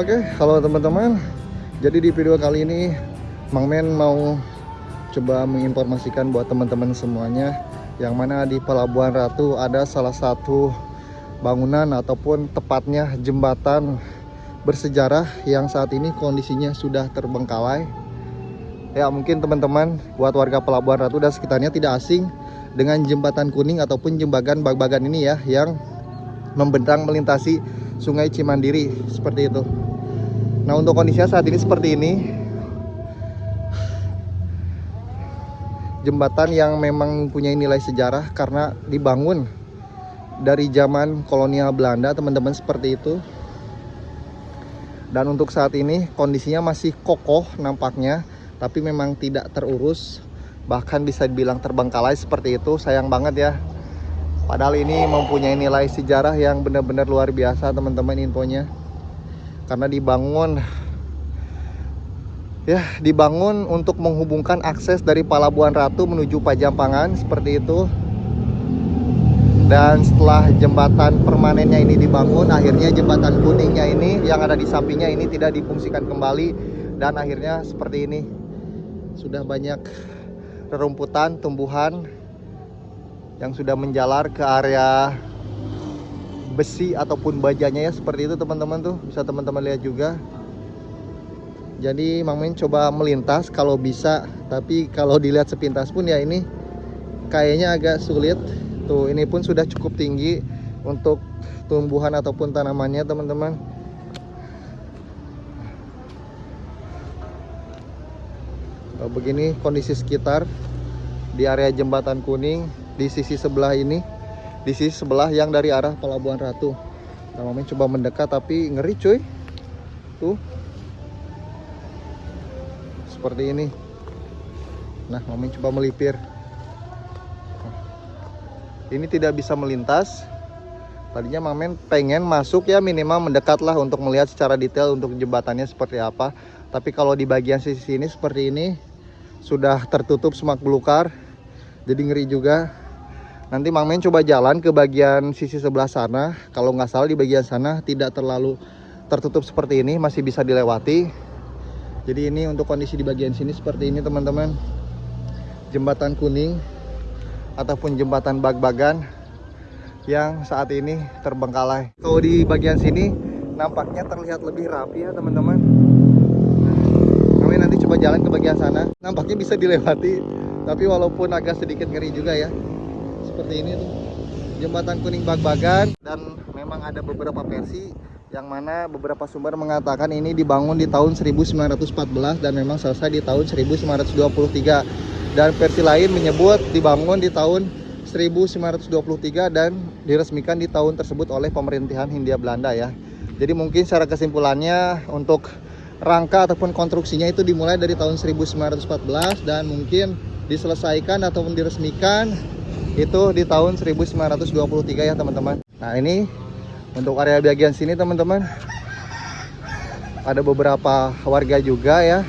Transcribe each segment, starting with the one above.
Oke, halo teman-teman. Jadi di video kali ini Mang Men mau coba menginformasikan buat teman-teman semuanya, yang mana di Pelabuhan Ratu ada salah satu bangunan ataupun tepatnya jembatan bersejarah yang saat ini kondisinya sudah terbengkalai. Ya, mungkin teman-teman buat warga Pelabuhan Ratu dan sekitarnya tidak asing dengan jembatan kuning ataupun jembatan Bag-Bagan ini ya, yang membentang melintasi Sungai Cimandiri seperti itu. Nah, untuk kondisinya saat ini seperti ini. Jembatan yang memang mempunyai nilai sejarah karena dibangun dari zaman kolonial Belanda, teman-teman, seperti itu. Dan untuk saat ini kondisinya masih kokoh nampaknya, tapi memang tidak terurus, bahkan bisa dibilang terbengkalai seperti itu. Sayang banget ya. Padahal ini mempunyai nilai sejarah yang benar-benar luar biasa, teman-teman, infonya. Karena dibangun untuk menghubungkan akses dari Pelabuhan Ratu menuju Pajampangan seperti itu. Dan setelah jembatan permanennya ini dibangun, akhirnya jembatan kuningnya ini yang ada di sampingnya ini tidak difungsikan kembali, dan akhirnya seperti ini. Sudah banyak rerumputan, tumbuhan yang sudah menjalar ke area besi ataupun bajanya ya, seperti itu teman-teman, tuh bisa teman-teman lihat juga. Jadi Mang Men coba melintas kalau bisa, tapi kalau dilihat sepintas pun ya ini kayaknya agak sulit. Tuh, ini pun sudah cukup tinggi untuk tumbuhan ataupun tanamannya, teman-teman. Begini kondisi sekitar di area jembatan kuning di sisi sebelah ini, di sisi sebelah yang dari arah Pelabuhan Ratu. Nah, Mang Men coba mendekat tapi ngeri cuy. Tuh, seperti ini. Nah, Mang Men coba melipir. Ini tidak bisa melintas. Tadinya Mang Men pengen masuk ya, minimal mendekatlah untuk melihat secara detail untuk jembatannya seperti apa. Tapi kalau di bagian sisi ini seperti ini, sudah tertutup semak belukar, jadi ngeri juga. Nanti Mang Men coba jalan ke bagian sisi sebelah sana. Kalau nggak salah di bagian sana tidak terlalu tertutup seperti ini, masih bisa dilewati. Jadi ini untuk kondisi di bagian sini seperti ini, teman-teman. Jembatan kuning ataupun jembatan Bag-Bagan yang saat ini terbengkalai. Kalau di bagian sini nampaknya terlihat lebih rapi ya, teman-teman. Kami nanti coba jalan ke bagian sana. Nampaknya bisa dilewati, tapi walaupun agak sedikit ngeri juga ya. Seperti ini tuh jembatan kuning Bag-Bagan, dan memang ada beberapa versi yang mana beberapa sumber mengatakan ini dibangun di tahun 1914 dan memang selesai di tahun 1923. Dan versi lain menyebut dibangun di tahun 1923 dan diresmikan di tahun tersebut oleh pemerintahan Hindia Belanda ya. Jadi mungkin secara kesimpulannya untuk rangka ataupun konstruksinya itu dimulai dari tahun 1914 dan mungkin diselesaikan ataupun diresmikan itu di tahun 1923 ya, teman-teman. Nah, ini untuk area bagian sini, teman-teman, ada beberapa warga juga ya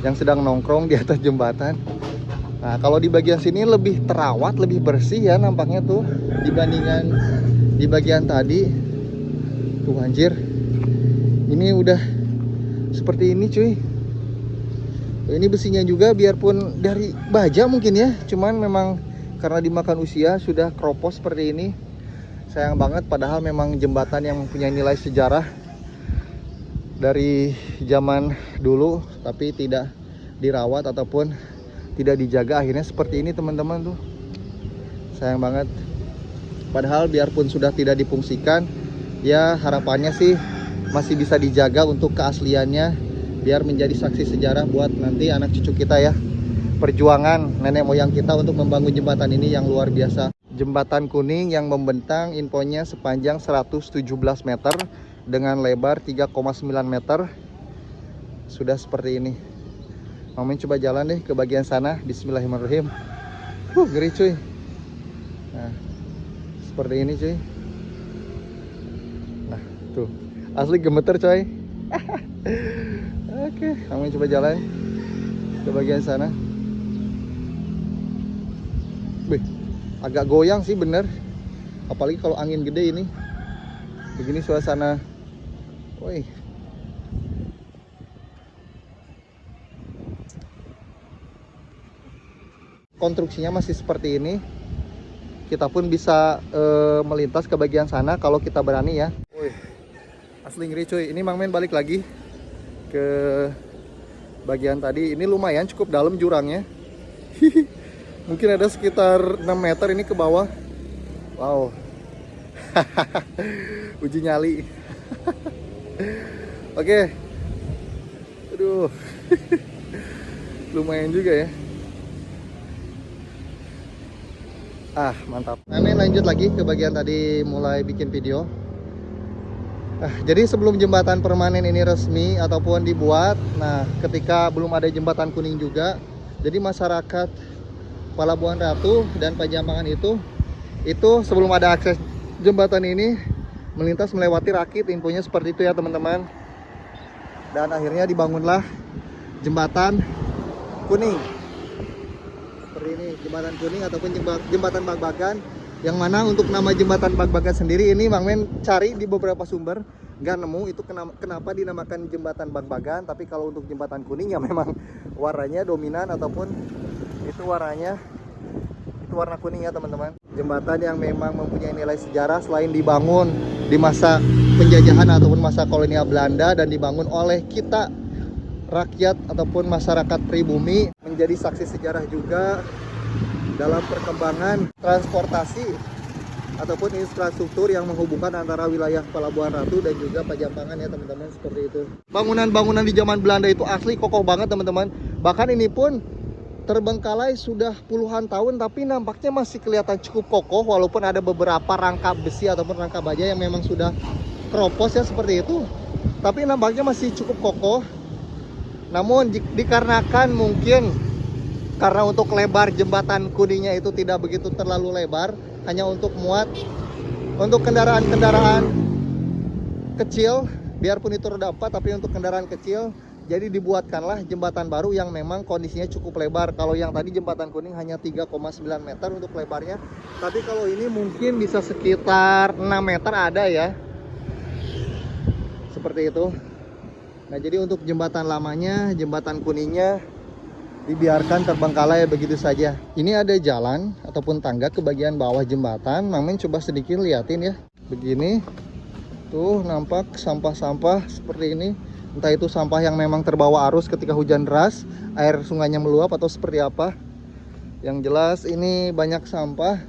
yang sedang nongkrong di atas jembatan. Nah, kalau di bagian sini lebih terawat, lebih bersih ya nampaknya tuh dibandingkan di bagian tadi. Tuh anjir, ini udah seperti ini cuy. Ini besinya juga biarpun dari baja mungkin ya, cuman memang karena dimakan usia sudah keropos seperti ini. Sayang banget, padahal memang jembatan yang mempunyai nilai sejarah dari zaman dulu, tapi tidak dirawat ataupun tidak dijaga, akhirnya seperti ini, teman-teman, tuh. Sayang banget. Padahal biarpun sudah tidak difungsikan, ya harapannya sih masih bisa dijaga untuk keasliannya, biar menjadi saksi sejarah buat nanti anak cucu kita ya. Perjuangan nenek moyang kita untuk membangun jembatan ini yang luar biasa. Jembatan kuning yang membentang, infonya sepanjang 117 meter dengan lebar 3,9 meter. Sudah seperti ini. Mang Men coba jalan deh ke bagian sana. Bismillahirrahmanirrahim. Ngeri cuy. Nah, seperti ini cuy. Nah, tuh. Asli gemeter coy. Oke, Mang Men coba jalan ke bagian sana. Bih, agak goyang sih bener, apalagi kalau angin gede ini. Begini suasana. Woi, konstruksinya masih seperti ini. Kita pun bisa melintas ke bagian sana kalau kita berani ya. Wih, asli ngeri cuy. Ini Mang Men balik lagi ke bagian tadi. Ini lumayan cukup dalam jurangnya. Mungkin ada sekitar 6 meter ini ke bawah. Wow. Uji nyali. Oke. Aduh. Lumayan juga ya. Mantap. Nah, ini lanjut lagi ke bagian tadi mulai bikin video. Jadi sebelum jembatan permanen ini resmi ataupun dibuat, nah ketika belum ada jembatan kuning juga, jadi masyarakat Palabuhan Ratu dan Pajamangan itu sebelum ada akses jembatan ini melintas melewati rakit, infonya seperti itu ya teman-teman. Dan akhirnya dibangunlah jembatan kuning. Seperti ini, jembatan kuning ataupun jembatan Bagbagan, yang mana untuk nama jembatan Bagbagan sendiri ini Mang Men cari di beberapa sumber nggak nemu itu kenapa dinamakan jembatan Bagbagan. Tapi kalau untuk jembatan kuning ya memang warnanya dominan ataupun itu warna kuning ya teman-teman. Jembatan yang memang mempunyai nilai sejarah selain dibangun di masa penjajahan ataupun masa kolonial Belanda dan dibangun oleh kita rakyat ataupun masyarakat pribumi, menjadi saksi sejarah juga dalam perkembangan transportasi ataupun infrastruktur yang menghubungkan antara wilayah Palabuhan Ratu dan juga Pajamangan ya teman-teman, seperti itu. Bangunan-bangunan di zaman Belanda itu asli kokoh banget teman-teman. Bahkan ini pun terbengkalai sudah puluhan tahun tapi nampaknya masih kelihatan cukup kokoh walaupun ada beberapa rangka besi ataupun rangka baja yang memang sudah keropos ya seperti itu. Tapi nampaknya masih cukup kokoh. Namun dikarenakan mungkin karena untuk lebar jembatan kuningnya itu tidak begitu terlalu lebar, hanya untuk muat untuk kendaraan-kendaraan kecil, biarpun itu roda 4 tapi untuk kendaraan kecil, jadi dibuatkanlah jembatan baru yang memang kondisinya cukup lebar. Kalau yang tadi jembatan kuning hanya 3,9 meter untuk lebarnya, tapi kalau ini mungkin bisa sekitar 6 meter ada ya, seperti itu. Nah jadi untuk jembatan lamanya, jembatan kuningnya dibiarkan terbengkalai begitu saja. Ini ada jalan ataupun tangga ke bagian bawah jembatan. Mang Men coba sedikit liatin ya. Begini. Tuh nampak sampah-sampah seperti ini. Entah itu sampah yang memang terbawa arus ketika hujan deras, air sungainya meluap atau seperti apa. Yang jelas ini banyak sampah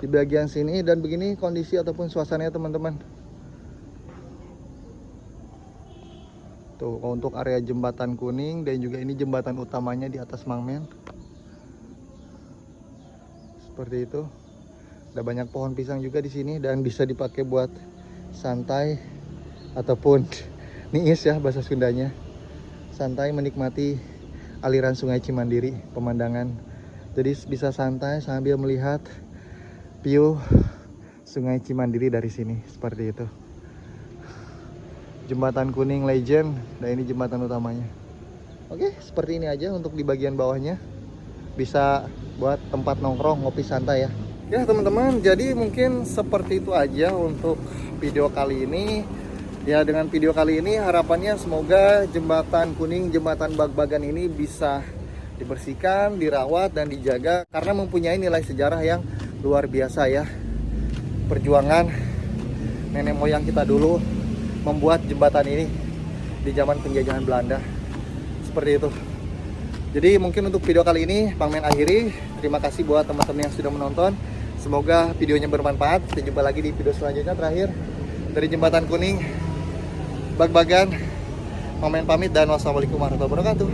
di bagian sini dan begini kondisi ataupun suasananya teman-teman. Tuh untuk area jembatan kuning dan juga ini jembatan utamanya di atas Mang Men. Seperti itu. Ada banyak pohon pisang juga di sini dan bisa dipakai buat santai ataupun niis ya bahasa Sundanya. Santai menikmati aliran Sungai Cimandiri, pemandangan. Jadi bisa santai sambil melihat view Sungai Cimandiri dari sini, seperti itu. Jembatan kuning legend, dan ini jembatan utamanya. Oke, seperti ini aja untuk di bagian bawahnya. Bisa buat tempat nongkrong, ngopi santai ya. Ya teman-teman, jadi mungkin seperti itu aja untuk video kali ini. Ya dengan video kali ini harapannya semoga jembatan kuning, jembatan Bagbagan ini bisa dibersihkan, dirawat dan dijaga karena mempunyai nilai sejarah yang luar biasa ya. Perjuangan nenek moyang kita dulu membuat jembatan ini di zaman penjajahan Belanda, seperti itu. Jadi mungkin untuk video kali ini Mang Men akhiri. Terima kasih buat teman-teman yang sudah menonton. Semoga videonya bermanfaat. Kita jumpa lagi di video selanjutnya. Terakhir dari jembatan kuning Bagbagan, Mang Men pamit dan wassalamualaikum warahmatullahi wabarakatuh.